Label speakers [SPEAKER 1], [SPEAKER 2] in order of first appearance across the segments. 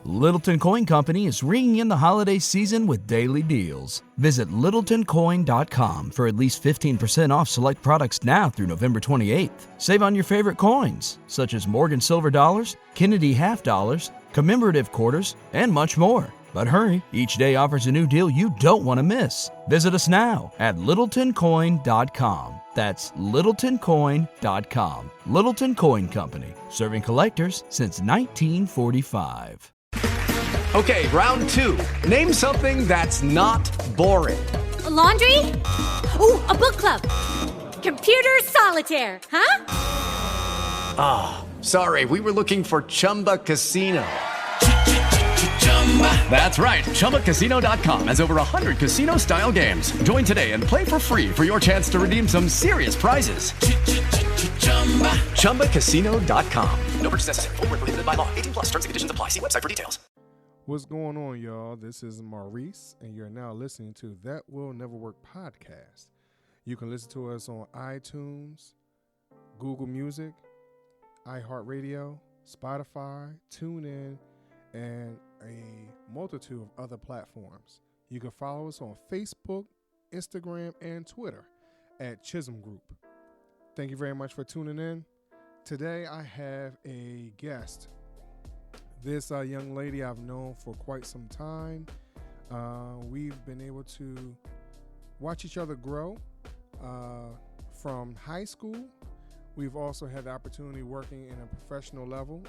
[SPEAKER 1] Littleton Coin Company is ringing in the holiday season with daily deals. Visit littletoncoin.com for at least 15% off select products now through November 28th. Save on your favorite coins, such as Morgan Silver Dollars, Kennedy Half Dollars, commemorative quarters, and much more. But hurry, each day offers a new deal you don't want to miss. Visit us now at littletoncoin.com. That's littletoncoin.com. Littleton Coin Company, serving collectors since 1945.
[SPEAKER 2] Okay, round two. Name something that's not boring.
[SPEAKER 3] A laundry? Ooh, a book club. Computer solitaire, huh?
[SPEAKER 2] Ah, sorry, we were looking for Chumba Casino. That's right, ChumbaCasino.com has over 100 casino-style games. Join today and play for free for your chance to redeem some serious prizes. ChumbaCasino.com. No purchase necessary. Void where prohibited by law. 18+ terms and conditions apply. See website for details.
[SPEAKER 4] What's going on, y'all? This is Maurice, and you're now listening to That Will Never Work podcast. You can listen to us on iTunes, Google Music, iHeartRadio, Spotify, TuneIn, and a multitude of other platforms. You can follow us on Facebook, Instagram, and Twitter at Chisholm Group. Thank you very much for tuning in. Today I have a guest. This young lady I've known for quite some time. We've been able to watch each other grow from high school. We've also had the opportunity working in a professional level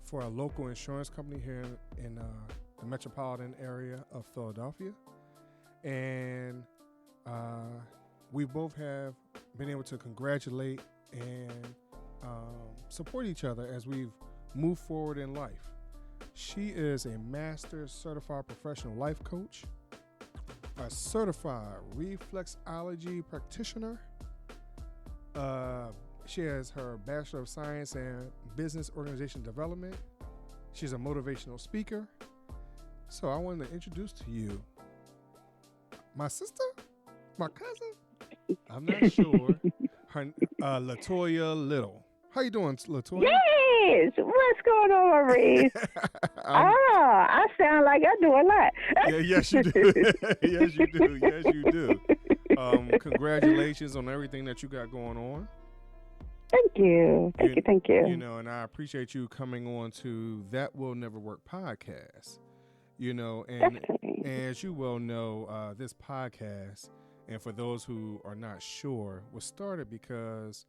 [SPEAKER 4] for a local insurance company here in the metropolitan area of Philadelphia. And we both have been able to congratulate and support each other as we've moved forward in life. She is a master certified professional life coach, a certified reflexology practitioner. She has her Bachelor of Science in Business Organization Development. She's a motivational speaker. So I wanted to introduce to you my sister, my cousin, I'm not sure, her Latoya Little. How you doing, Latoya?
[SPEAKER 5] Yes. What's going on, Maurice? I sound like I do a lot.
[SPEAKER 4] Yes, you do. Yes, you do. Yes, you do. Congratulations on everything that you got going on.
[SPEAKER 5] Thank you. Thank you.
[SPEAKER 4] You know, and I appreciate you coming on to That Will Never Work podcast. You know, and as you well know, this podcast, and for those who are not sure, was started because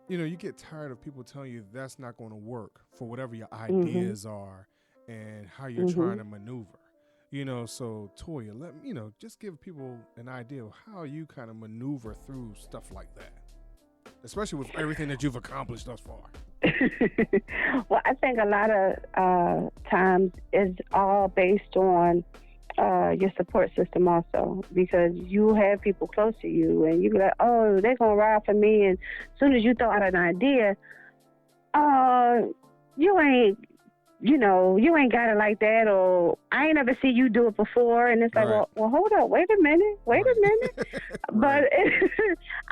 [SPEAKER 4] you know, you get tired of people telling you that's not going to work for whatever your ideas are and how you're trying to maneuver. You know, so Toya, just give people an idea of how you kind of maneuver through stuff like that, especially with everything that you've accomplished thus far.
[SPEAKER 5] Well, I think a lot of times it's all based on your support system also, because you have people close to you and you be like, oh, they're going to ride for me. And as soon as you throw out an idea, you ain't got it like that, or I ain't never see you do it before. And it's like,
[SPEAKER 4] Right.
[SPEAKER 5] well, hold up, wait a minute. But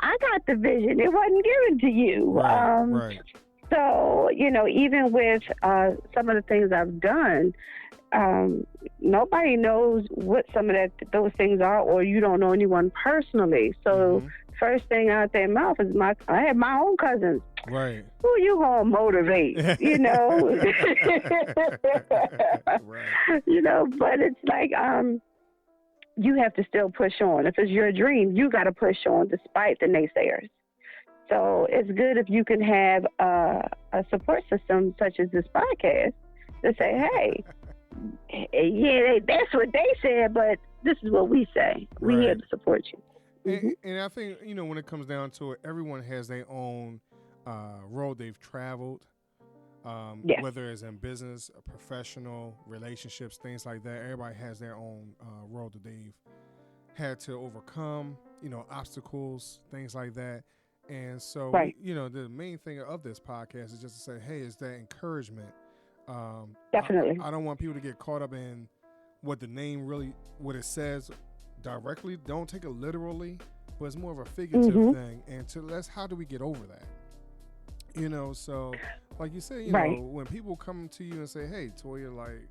[SPEAKER 5] I got the vision. It wasn't given to you.
[SPEAKER 4] Right.
[SPEAKER 5] So, even with some of the things I've done, nobody knows what some of those things are, or you don't know anyone personally. So first thing out their mouth is I have my own cousins.
[SPEAKER 4] Right.
[SPEAKER 5] Who you gonna motivate?
[SPEAKER 4] Right.
[SPEAKER 5] But it's like you have to still push on. If it's your dream, you got to push on despite the naysayers. So it's good if you can have a support system such as this podcast to say, hey, yeah, that's what they said, but this is what we say. We're here to support you.
[SPEAKER 4] And I think, when it comes down to it, everyone has their own road they've traveled, whether it's in business, professional, relationships, things like that. Everybody has their own road that they've had to overcome, obstacles, things like that. And so, the main thing of this podcast is just to say, hey, is that encouragement.
[SPEAKER 5] Definitely.
[SPEAKER 4] I don't want people to get caught up in what the name really, what it says directly. Don't take it literally, but it's more of a figurative thing. And how do we get over that? So Like you said, you
[SPEAKER 5] Right.
[SPEAKER 4] know, when people come to you and say, "Hey, Toya, like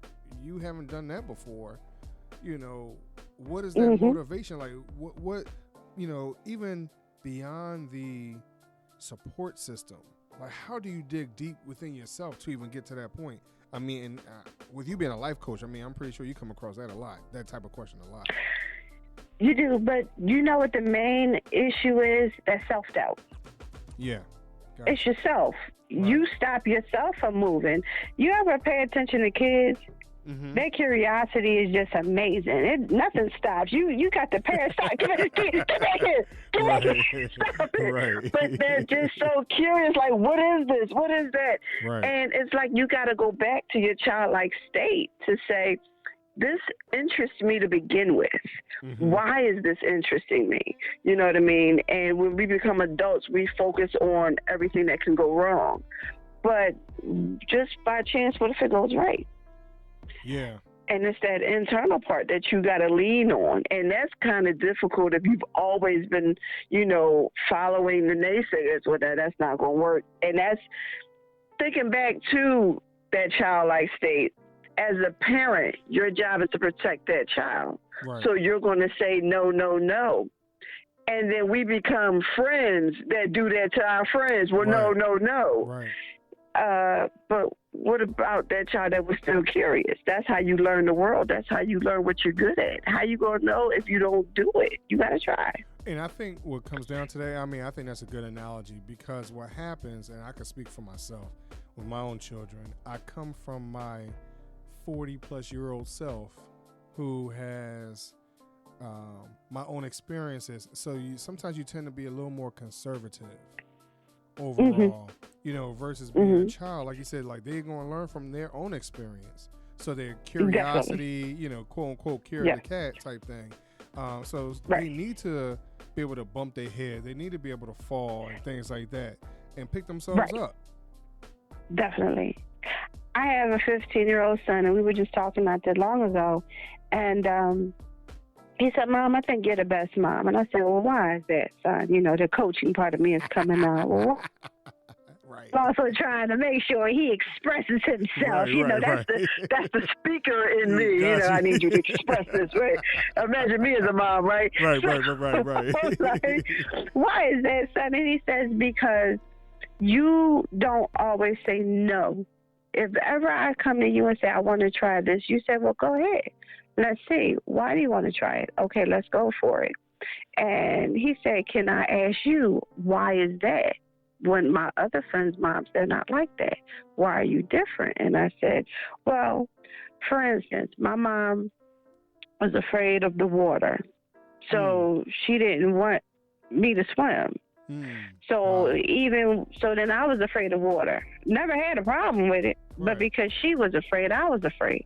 [SPEAKER 4] you haven't done that before," you know, what is that
[SPEAKER 5] Mm-hmm.
[SPEAKER 4] motivation? Like, what, you know, even beyond the support system, like how do you dig deep within yourself to even get to that point? I mean, and, with you being a life coach, I mean, I'm pretty sure you come across that a lot, that type of question a lot.
[SPEAKER 5] You do, but you know what the main issue is? That self-doubt.
[SPEAKER 4] Yeah.
[SPEAKER 5] It's yourself.
[SPEAKER 4] Right.
[SPEAKER 5] You stop yourself from moving. You ever pay attention to kids?
[SPEAKER 4] Mm-hmm.
[SPEAKER 5] Their curiosity is just amazing. Nothing stops. You got the parents stop. Come here. Stop it.
[SPEAKER 4] Right.
[SPEAKER 5] But they're just so curious. Like, what is this? What is that?
[SPEAKER 4] Right.
[SPEAKER 5] And it's like you got to go back to your childlike state to say, this interests me to begin with.
[SPEAKER 4] Mm-hmm.
[SPEAKER 5] Why is this interesting me? You know what I mean? And when we become adults, we focus on everything that can go wrong. But just by chance, what if it goes right?
[SPEAKER 4] Yeah.
[SPEAKER 5] And it's that internal part that you got to lean on. And that's kind of difficult if you've always been, you know, following the naysayers. Well, that's not going to work. And that's thinking back to that childlike state. As a parent, your job is to protect that child.
[SPEAKER 4] Right.
[SPEAKER 5] So you're going to say no, no, no. And then we become friends that do that to our friends. Well, no,
[SPEAKER 4] Right.
[SPEAKER 5] no, no.
[SPEAKER 4] Right.
[SPEAKER 5] But what about that child that was still curious? That's how you learn the world. That's how you learn what you're good at. How you going to know if you don't do it? You got to try.
[SPEAKER 4] And I think what comes down to that, I mean, I think that's a good analogy because what happens, and I can speak for myself with my own children, I come from my 40-plus-year-old self who has my own experiences. So sometimes you tend to be a little more conservative overall, you know, versus being a child. Like you said, like they're going to learn from their own experience. So their curiosity, you know, quote unquote, carry the cat type thing. So they need to be able to bump their head. They need to be able to fall and things like that and pick themselves up.
[SPEAKER 5] Definitely. I have a 15-year-old son, and we were just talking not that long ago. And he said, Mom, I think you're the best mom. And I said, well, why is that, son? You know, the coaching part of me is coming out. Well,
[SPEAKER 4] right.
[SPEAKER 5] I'm also trying to make sure he expresses himself. You know, that's the speaker in me. You know, I need you to express this way. Imagine me as a mom, right?
[SPEAKER 4] Right.
[SPEAKER 5] Like, why is that, son? And he says, because you don't always say no. If ever I come to you and say, I want to try this, you say, well, go ahead. Let's see. Why do you want to try it? Okay, let's go for it. And he said, can I ask you, why is that? When my other friends' moms, they're not like that. Why are you different? And I said, well, for instance, my mom was afraid of the water. So she didn't want me to swim. So then I was afraid of water. Never had a problem with it, but because she was afraid, I was afraid.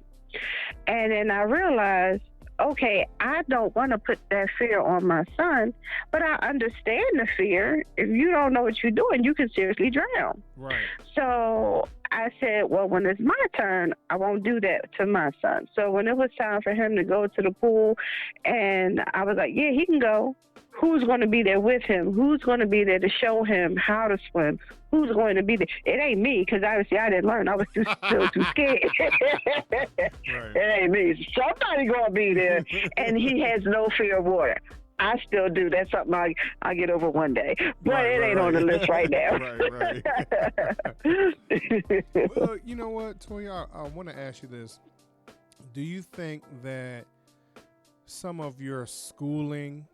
[SPEAKER 5] And then I realized, okay, I don't want to put that fear on my son, but I understand the fear. If you don't know what you're doing, you can seriously drown.
[SPEAKER 4] Right.
[SPEAKER 5] So I said, well, when it's my turn, I won't do that to my son. So when it was time for him to go to the pool, and I was like, yeah, he can go. Who's going to be there with him? Who's going to be there to show him how to swim? Who's going to be there? It ain't me, because obviously I didn't learn. I was still too scared. It ain't me. Somebody going to be there, and he has no fear of water. I still do. That's something I get over one day. But it ain't on the list right now.
[SPEAKER 4] Well, you know what, Toya? I want to ask you this. Do you think that some of your schooling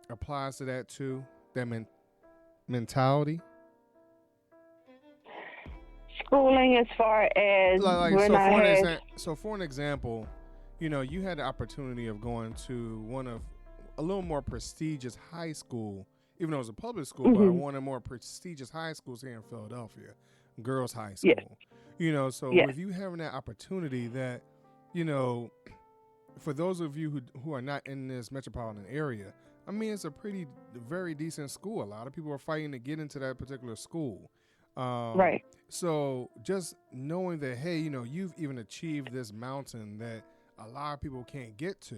[SPEAKER 4] applies to that too? That mentality?
[SPEAKER 5] Schooling as far as
[SPEAKER 4] for an example, you know, you had the opportunity of going to one of a little more prestigious high school, even though it was a public school, but one of the more prestigious high schools here in Philadelphia, girls' high school. You know, so with you having that opportunity, that, you know, for those of you who are not in this metropolitan area, I mean, it's a very decent school. A lot of people are fighting to get into that particular school. So just knowing that, hey, you know, you've even achieved this mountain that a lot of people can't get to.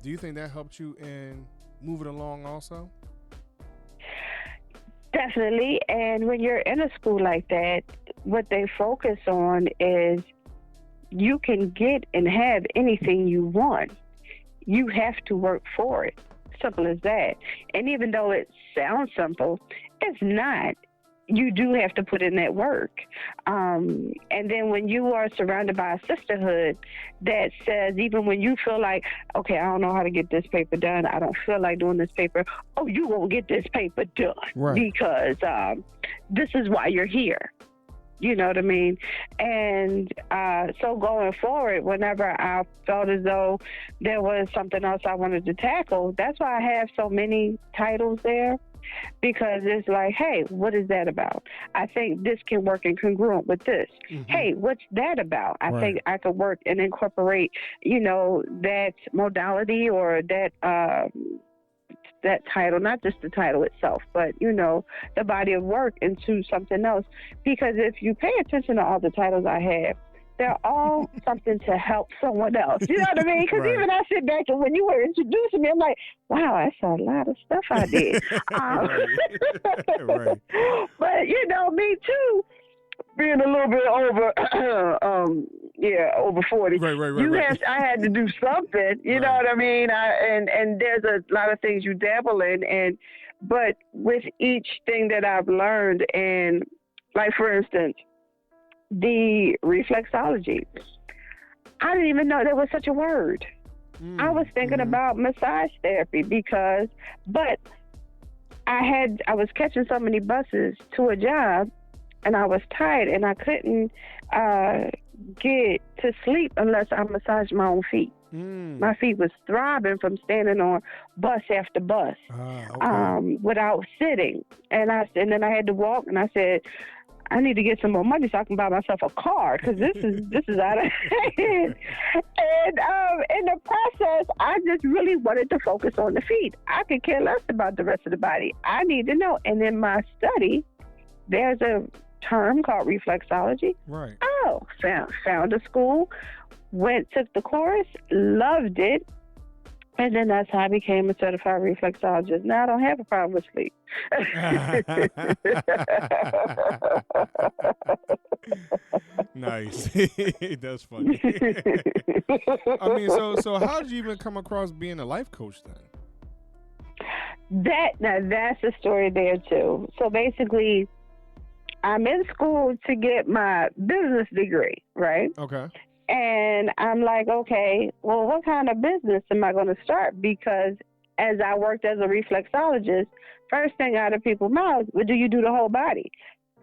[SPEAKER 4] Do you think that helped you in moving along also?
[SPEAKER 5] Definitely. And when you're in a school like that, what they focus on is you can get and have anything you want. You have to work for it. Simple as that. And even though it sounds simple, it's not. You do have to put in that work. And then when you are surrounded by a sisterhood that says, even when you feel like, okay, I don't know how to get this paper done, I don't feel like doing this paper, oh, you won't get this paper done because this is why you're here. You know what I mean? And so going forward, whenever I felt as though there was something else I wanted to tackle, that's why I have so many titles there. Because it's like, hey, what is that about? I think this can work in congruent with this. Mm-hmm. Hey, what's that about? I think I could work and incorporate, that modality or that title, not just the title itself, but, the body of work into something else. Because if you pay attention to all the titles I have, they're all something to help someone else. You know what I mean? Because even I sit back and when you were introducing me, I'm like, wow, that's a lot of stuff I did.
[SPEAKER 4] Right.
[SPEAKER 5] But, me too, being a little bit over, over 40.
[SPEAKER 4] Right.
[SPEAKER 5] I had to do something. You know what I mean? And there's a lot of things you dabble in. But with each thing that I've learned, and like, for instance, the reflexology. I didn't even know there was such a word. I was thinking about massage therapy but I was catching so many buses to a job and I was tired and I couldn't get to sleep unless I massaged my own feet. My feet was throbbing from standing on bus after bus without sitting. And then I had to walk and I said, I need to get some more money so I can buy myself a car because this is out of hand. And in the process, I just really wanted to focus on the feet. I could care less about the rest of the body. I need to know. And in my study, there's a term called reflexology.
[SPEAKER 4] Right.
[SPEAKER 5] Oh, found a school, took the course, loved it. And then that's how I became a certified reflexologist. Now I don't have a problem with sleep.
[SPEAKER 4] Nice. That's funny. I mean, so how did you even come across being a life coach then?
[SPEAKER 5] That's a story there too. So basically, I'm in school to get my business degree, right?
[SPEAKER 4] Okay.
[SPEAKER 5] And I'm like, okay, well, what kind of business am I going to start? Because as I worked as a reflexologist, first thing out of people's mouths, well, do you do the whole body?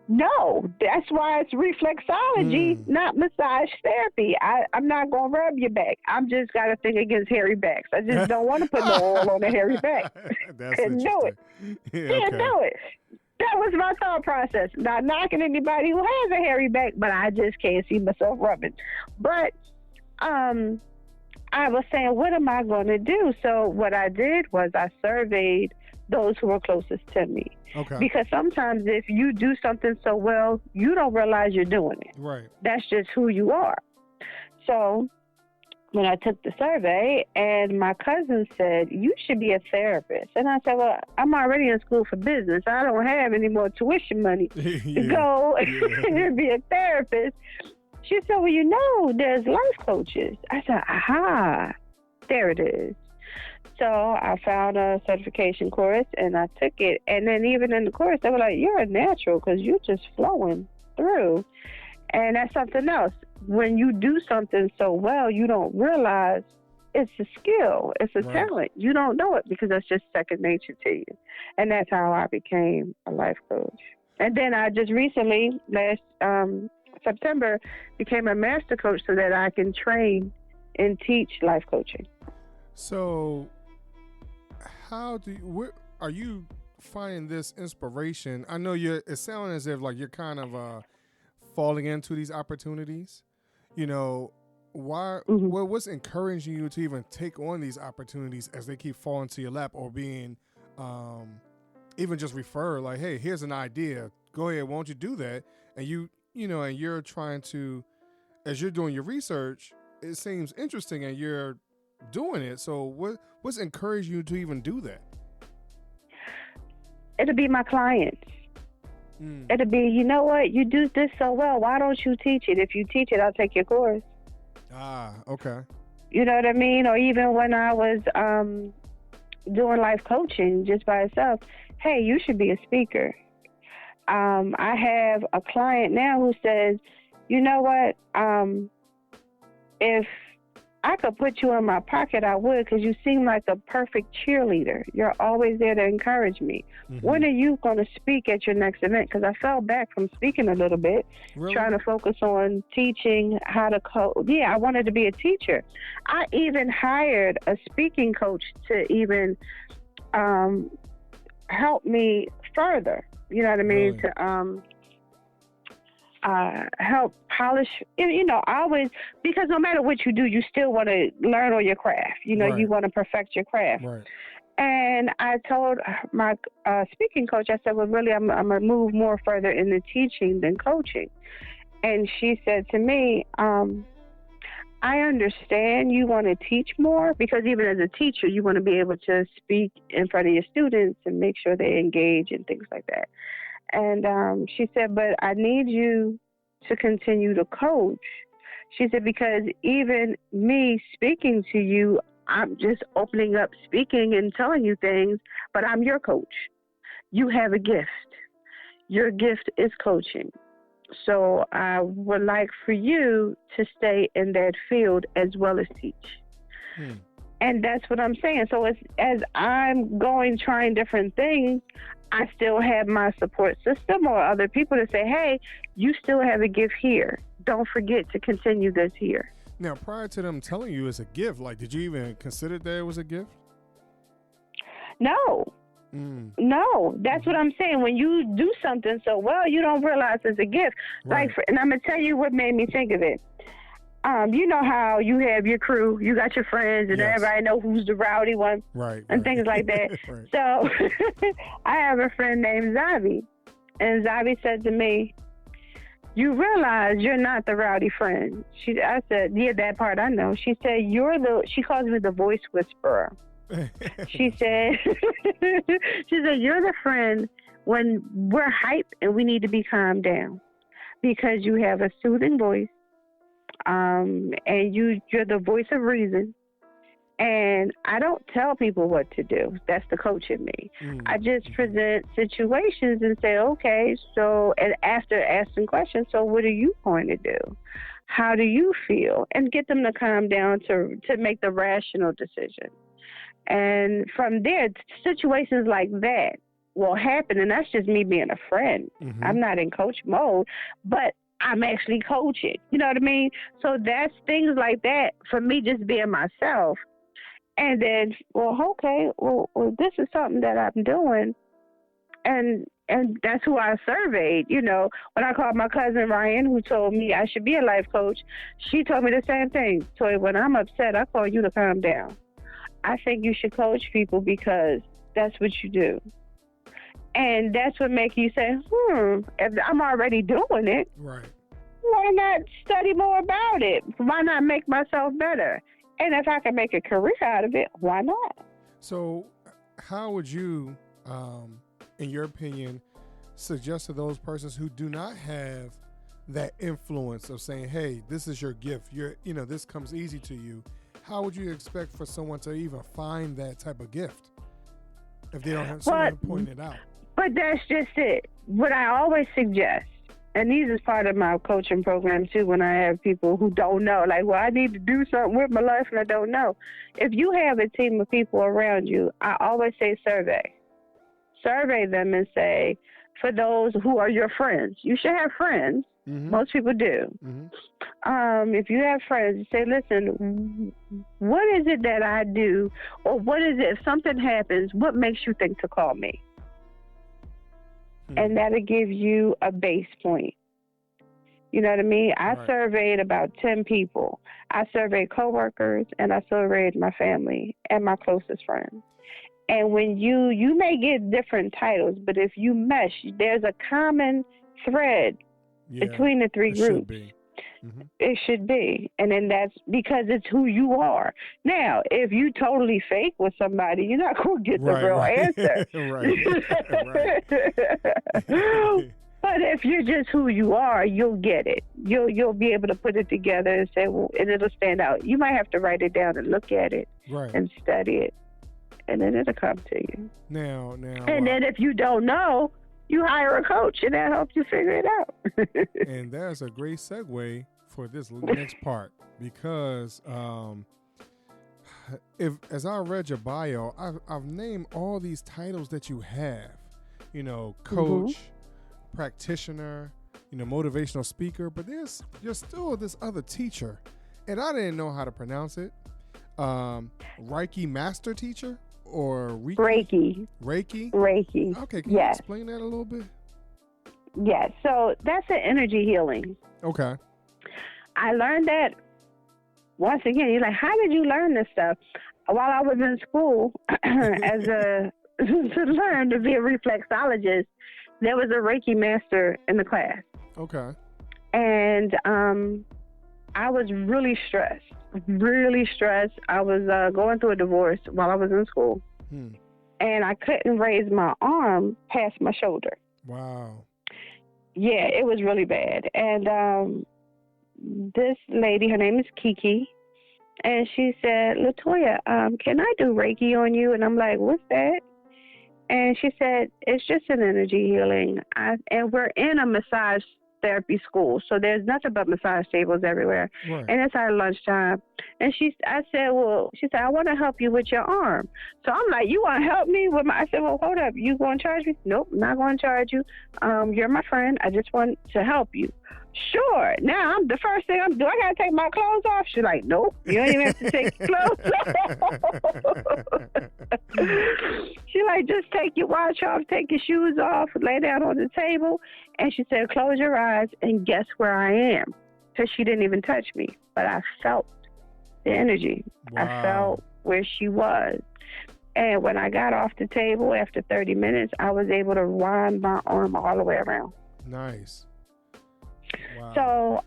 [SPEAKER 5] No, that's why it's reflexology, not massage therapy. I'm not going to rub your back. I'm just got a thing against hairy backs. I just don't want to put no oil on a hairy back. Couldn't do it. Can't do it. That was my thought process. Not knocking anybody who has a hairy back, but I just can't see myself rubbing. But I was saying, what am I going to do? So what I did was I surveyed those who were closest to me.
[SPEAKER 4] Okay.
[SPEAKER 5] Because sometimes if you do something so well, you don't realize you're doing it.
[SPEAKER 4] Right.
[SPEAKER 5] That's just who you are. So when I took the survey, and my cousin said, you should be a therapist. And I said, well, I'm already in school for business. I don't have any more tuition money to go and be a therapist. She said, well, there's life coaches. I said, aha, there it is. So I found a certification course, and I took it. And then even in the course, they were like, you're a natural because you're just flowing through. And that's something else. When you do something so well, you don't realize it's a skill. It's a talent. You don't know it because that's just second nature to you. And that's how I became a life coach. And then I just recently, last September, became a master coach so that I can train and teach life coaching.
[SPEAKER 4] So where are you finding this inspiration? I know it sounds as if like you're kind of falling into these opportunities. What's encouraging you to even take on these opportunities as they keep falling to your lap, or being even just refer like, hey, here's an idea, go ahead, won't you do that? And and you're trying to, as you're doing your research, it seems interesting and you're doing it. So what's encouraging you to even do that?
[SPEAKER 5] It'll be my clients. It'll be, you know what, you do this so well. Why don't you teach it? If you teach it, I'll take your course.
[SPEAKER 4] Ah, okay.
[SPEAKER 5] You know what I mean? Or even when I was doing life coaching just by itself, hey, you should be a speaker. I have a client now who says, you know what, if I could put you in my pocket, I would, because you seem like a perfect cheerleader. You're always there to encourage me. When are you going to speak at your next event? Because I fell back from speaking a little bit, trying to focus on teaching how to code. Yeah, I wanted to be a teacher. I even hired a speaking coach to even help me further. You know what I mean? To help polish, always, because no matter what you do, you still want to learn on your craft. You want to perfect your craft. Right. And I told my speaking coach, I said, well, really, I'm going to move more further into teaching than coaching. And she said to me, I understand you want to teach more, because even as a teacher, you want to be able to speak in front of your students and make sure they engage and things like that. And she said, but I need you to continue to coach. She said, because even me speaking to you, I'm just opening up, speaking and telling you things, but I'm your coach. You have a gift. Your gift is coaching. So I would like for you to stay in that field as well as teach. And that's what I'm saying. So as I'm trying different things, I still have my support system or other people to say, hey, you still have a gift here. Don't forget to continue this here.
[SPEAKER 4] Now, prior to them telling you it's a gift, did you even consider that it was a gift?
[SPEAKER 5] No. No, that's what I'm saying. When you do something so well, you don't realize it's a gift. Right. And I'm going to tell you what made me think of it. You know how you have your crew, you got your friends, and everybody know who's the rowdy one, and things like that. So I have a friend named Zavi, and Zavi said to me, you realize you're not the rowdy friend. I said, yeah, that part I know. She said, she calls me the voice whisperer. She said, you're the friend when we're hype and we need to be calmed down, because you have a soothing voice, and you're the voice of reason. And I don't tell people what to do. That's the coach in me. I just present situations and say, okay, so, and after asking questions, so what are you going to do? How do you feel? And get them to calm down to make the rational decision. And from there, situations like that will happen. And that's just me being a friend. I'm not in coach mode, but I'm actually coaching. You know what I mean? So that's things like that for me, just being myself. And then, this is something that I'm doing. And that's who I surveyed. When I called my cousin Ryan, who told me I should be a life coach, she told me the same thing. So when I'm upset, I call you to calm down. I think you should coach people because that's what you do. And that's what makes you say, if I'm already doing it, why not study more about it? Why not make myself better? And if I can make a career out of it, why not?
[SPEAKER 4] So how would you, in your opinion, suggest to those persons who do not have that influence of saying, hey, this is your gift, this comes easy to you, how would you expect for someone to even find that type of gift if they don't have someone pointing it out?
[SPEAKER 5] But that's just it. What I always suggest, and these is part of my coaching program too, when I have people who don't know, I need to do something with my life and I don't know. If you have a team of people around you, I always say survey. Survey them and say, for those who are your friends, you should have friends. Most people do. If you have friends, say, listen, what is it that I do? Or what is it, if something happens, what makes you think to call me? And that'll give you a base point. You know what I mean? I surveyed about 10 people. I surveyed coworkers, and I surveyed my family and my closest friends. And when you may get different titles, but if you mesh, there's a common thread between the three groups. It should be. And then that's because it's who you are. Now, if you totally fake with somebody, you're not going to get the real answer. But if you're just who you are, you'll get it. You'll be able to put it together and say, well, and it'll stand out. You might have to write it down and look at it
[SPEAKER 4] Right.
[SPEAKER 5] and study it, and then it'll come to you.
[SPEAKER 4] Now.
[SPEAKER 5] And then if you don't know, you hire a coach, and that helps you figure it out.
[SPEAKER 4] And that's a great segue for this next part, because as I read your bio, I've named all these titles that you have. You know, coach, practitioner, you know, motivational speaker, but you're still this other teacher, and I didn't know how to pronounce it. Reiki master teacher or
[SPEAKER 5] Reiki.
[SPEAKER 4] Reiki. Okay, can you explain that a little bit?
[SPEAKER 5] Yes. So that's an energy healing.
[SPEAKER 4] Okay.
[SPEAKER 5] I learned that once again. You're like, how did you learn this stuff? While I was in school, to learn to be a reflexologist, there was a Reiki master in the class.
[SPEAKER 4] Okay.
[SPEAKER 5] And I was really stressed. I was going through a divorce while I was in school. And I couldn't raise my arm past my shoulder.
[SPEAKER 4] Wow.
[SPEAKER 5] Yeah, it was really bad. And this lady, her name is Kiki, and she said, Latoya, can I do Reiki on you? And I'm like, what's that? And she said, it's just an energy healing. And we're in a massage therapy school, so there's nothing but massage tables everywhere.
[SPEAKER 4] Right.
[SPEAKER 5] And it's our lunchtime. And she said, I want to help you with your arm. So I'm like, you want to help me with I said, well, hold up. You going to charge me? Nope, I'm not going to charge you. You're my friend. I just want to help you. Sure. Now, the first thing I got to take my clothes off? She's like, nope, you don't even have to take your clothes off. She like, just take your watch off, take your shoes off, lay down on the table. And she said, close your eyes and guess where I am. Because she didn't even touch me. But I felt the energy.
[SPEAKER 4] Wow.
[SPEAKER 5] I felt where she was. And when I got off the table after 30 minutes, I was able to wind my arm all the way around.
[SPEAKER 4] Nice. Wow.
[SPEAKER 5] So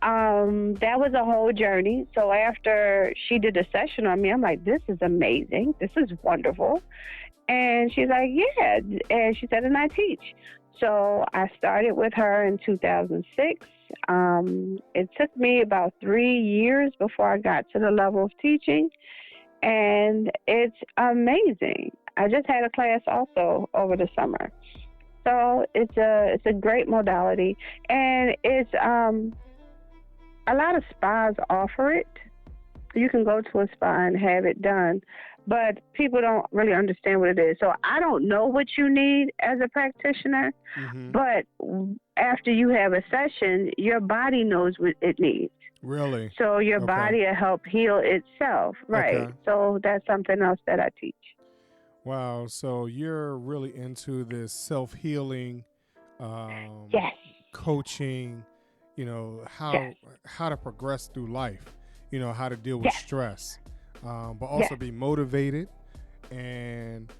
[SPEAKER 5] that was a whole journey. So after she did a session on me, I'm like, this is amazing. This is wonderful. And she's like, yeah. And she said, and I teach. So I started with her in 2006. It took me about 3 years before I got to the level of teaching. And it's amazing. I just had a class also over the summer. So it's a great modality, and it's a lot of spas offer it. You can go to a spa and have it done, but people don't really understand what it is. So I don't know what you need as a practitioner, but after you have a session, your body knows what it needs.
[SPEAKER 4] Really?
[SPEAKER 5] So your body will help heal itself, right?
[SPEAKER 4] Okay.
[SPEAKER 5] So that's something else that I teach.
[SPEAKER 4] Wow. So you're really into this self-healing,
[SPEAKER 5] Yes.
[SPEAKER 4] coaching, you know, how to progress through life, you know, how to deal with stress, but also be motivated and,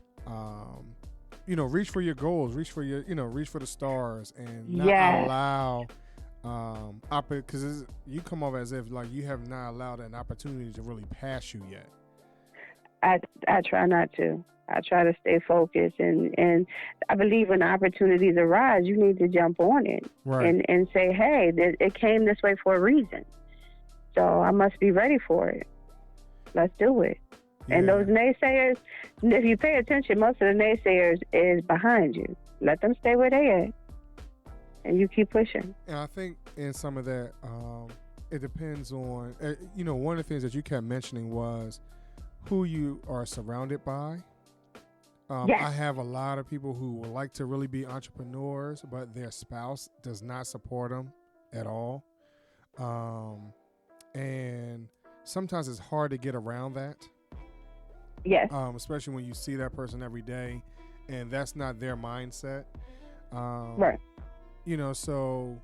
[SPEAKER 4] you know, reach for your goals, reach for the stars, and not allow, because you come off as if like you have not allowed an opportunity to really pass you yet.
[SPEAKER 5] I try not to. I try to stay focused, and I believe when opportunities arise, you need to jump on it and say, hey, it came this way for a reason. So I must be ready for it. Let's do it. Yeah. And those naysayers, if you pay attention, most of the naysayers is behind you. Let them stay where they at, and you keep pushing.
[SPEAKER 4] And I think in some of that, it depends on, you know, one of the things that you kept mentioning was who you are surrounded by. I have a lot of people who would like to really be entrepreneurs, but their spouse does not support them at all. And sometimes it's hard to get around that.
[SPEAKER 5] Yes.
[SPEAKER 4] Especially when you see that person every day and that's not their mindset.
[SPEAKER 5] Right.
[SPEAKER 4] You know, so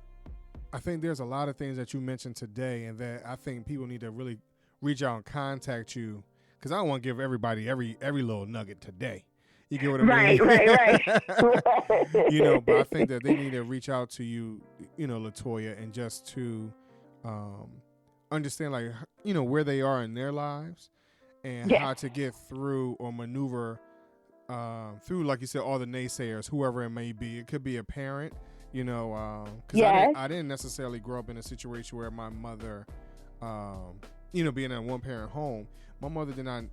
[SPEAKER 4] I think there's a lot of things that you mentioned today, and that I think people need to really reach out and contact you, because I don't want to give everybody every little nugget today. You get what I mean? Right. You know, but I think that they need to reach out to you, you know, Latoya, and just to understand, like, you know, where they are in their lives and how to get through or maneuver through, like you said, all the naysayers, whoever it may be. It could be a parent, You know, because
[SPEAKER 5] Yes.
[SPEAKER 4] I didn't necessarily grow up in a situation where my mother, being in a one-parent home, my mother did not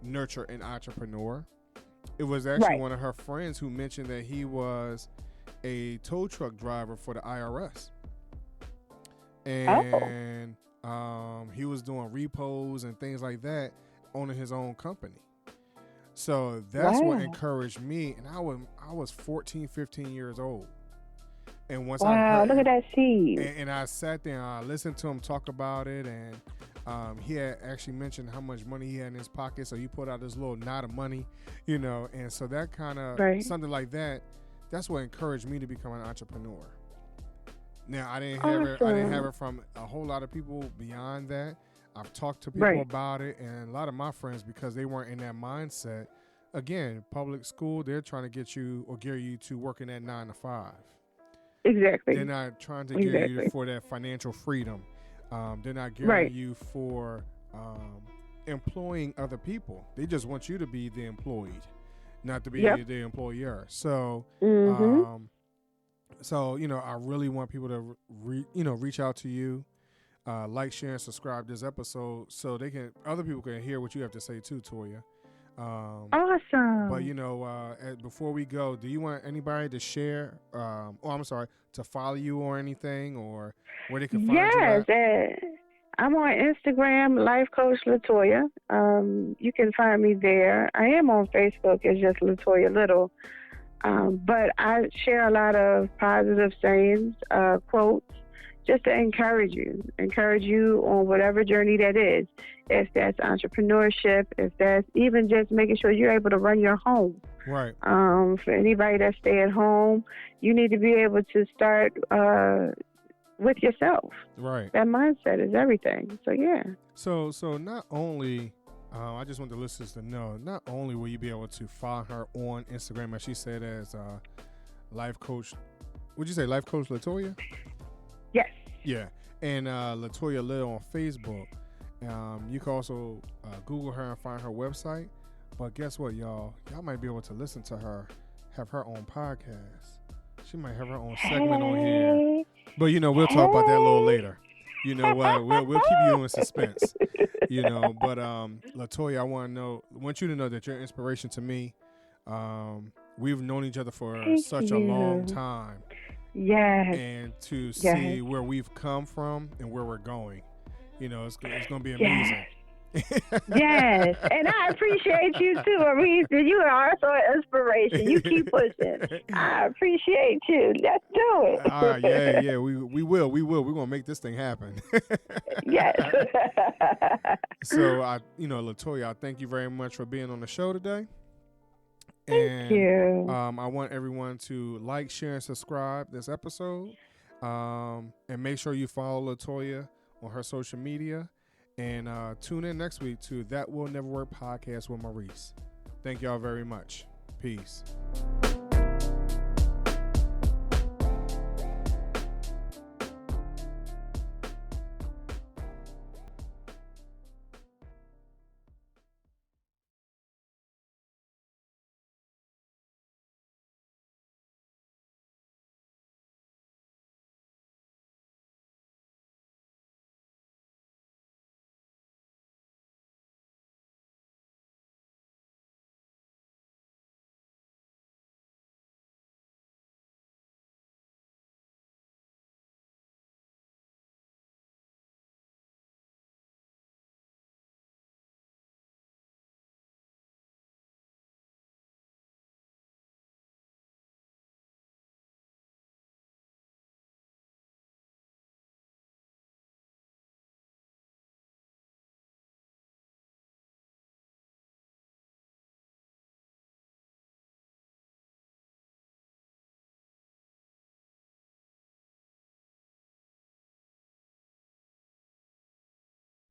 [SPEAKER 4] nurture an entrepreneur. It was actually
[SPEAKER 5] Right.
[SPEAKER 4] one of her friends who mentioned that he was a tow truck driver for the IRS. And he was doing repos and things like that, owning his own company. So that's what
[SPEAKER 5] Wow.
[SPEAKER 4] encouraged me. And I was 14, 15 years old. And once
[SPEAKER 5] Wow, look at that seed.
[SPEAKER 4] and I sat there and I listened to him talk about it, and he had actually mentioned how much money he had in his pocket, so he put out this little knot of money, and so that kind of
[SPEAKER 5] Right.
[SPEAKER 4] something like that. That's what encouraged me to become an entrepreneur. Now I didn't have it from a whole lot of people beyond that. I've talked to people
[SPEAKER 5] Right.
[SPEAKER 4] about it, and a lot of my friends, because they weren't in that mindset. Again, public school, they're trying to get you or gear you to working that 9 to 5.
[SPEAKER 5] Exactly.
[SPEAKER 4] They're not trying to gear you
[SPEAKER 5] Exactly.
[SPEAKER 4] for that financial freedom. They're not gearing
[SPEAKER 5] Right.
[SPEAKER 4] you for employing other people. They just want you to be the employed, not to be
[SPEAKER 5] Yep.
[SPEAKER 4] the employer. So,
[SPEAKER 5] Mm-hmm.
[SPEAKER 4] I really want people to reach out to you, like, share, and subscribe this episode so other people can hear what you have to say too, Toya.
[SPEAKER 5] Awesome.
[SPEAKER 4] But before we go, do you want anybody to share? To follow you or anything, or where they can find
[SPEAKER 5] Yes,
[SPEAKER 4] you at?
[SPEAKER 5] I'm on Instagram, Life Coach Latoya. You can find me there. I am on Facebook as just Latoya Little. But I share a lot of positive sayings, quotes, just to encourage you on whatever journey that is. If that's entrepreneurship, if that's even just making sure you're able to run your home.
[SPEAKER 4] Right.
[SPEAKER 5] For anybody that stay at home, you need to be able to start with yourself.
[SPEAKER 4] Right.
[SPEAKER 5] That mindset is everything. So yeah.
[SPEAKER 4] So not only, I just want the listeners to know, not only will you be able to follow her on Instagram, as she said, as Life Coach. Would you say Life Coach Latoya?
[SPEAKER 5] Yes.
[SPEAKER 4] Yeah. And Latoya Little on Facebook. You can also Google her and find her website. But guess what, y'all? Y'all might be able to listen to her, have her own podcast. She might have her own segment on here. But, we'll talk about that a little later. You know what? We'll keep you in suspense. But Latoya, I want you to know that you're an inspiration to me. We've known each other for such a long time.
[SPEAKER 5] Yes.
[SPEAKER 4] And to see where we've come from and where we're going, it's going to be amazing.
[SPEAKER 5] Yes, and I appreciate you too, Maurice. You are also an inspiration. You keep pushing. I appreciate you. Let's do it.
[SPEAKER 4] All right, yeah, we will. We're gonna make this thing happen.
[SPEAKER 5] Yes.
[SPEAKER 4] So Latoya, I thank you very much for being on the show today.
[SPEAKER 5] Thank you.
[SPEAKER 4] I want everyone to like, share, and subscribe this episode. And make sure you follow Latoya on her social media. And tune in next week to That Will Never Work podcast with Maurice. Thank y'all very much. Peace.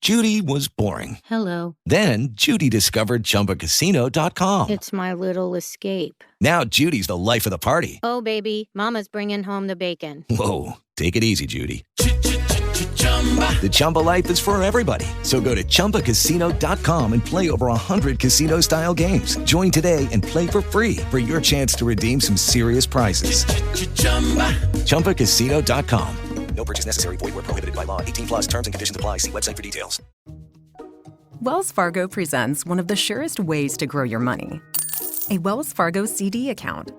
[SPEAKER 6] Judy was boring.
[SPEAKER 7] Hello.
[SPEAKER 6] Then Judy discovered ChumbaCasino.com.
[SPEAKER 7] It's my little escape.
[SPEAKER 6] Now Judy's the life of the party.
[SPEAKER 7] Oh, baby, mama's bringing home the bacon.
[SPEAKER 6] Whoa, take it easy, Judy. The Chumba life is for everybody. So go to ChumbaCasino.com and play over 100 casino-style games. Join today and play for free for your chance to redeem some serious prizes. ChumbaCasino.com. No purchase necessary. Void where prohibited by law. 18 plus terms and conditions apply. See website for details.
[SPEAKER 8] Wells Fargo presents one of the surest ways to grow your money. A Wells Fargo CD account,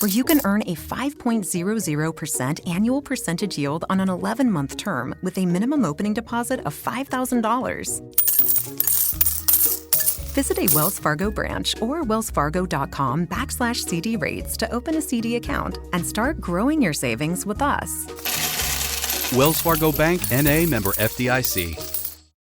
[SPEAKER 8] where you can earn a 5.00% annual percentage yield on an 11-month term with a minimum opening deposit of $5,000. Visit a Wells Fargo branch or wellsfargo.com/CD rates to open a CD account and start growing your savings with us.
[SPEAKER 9] Wells Fargo Bank, N.A., member FDIC.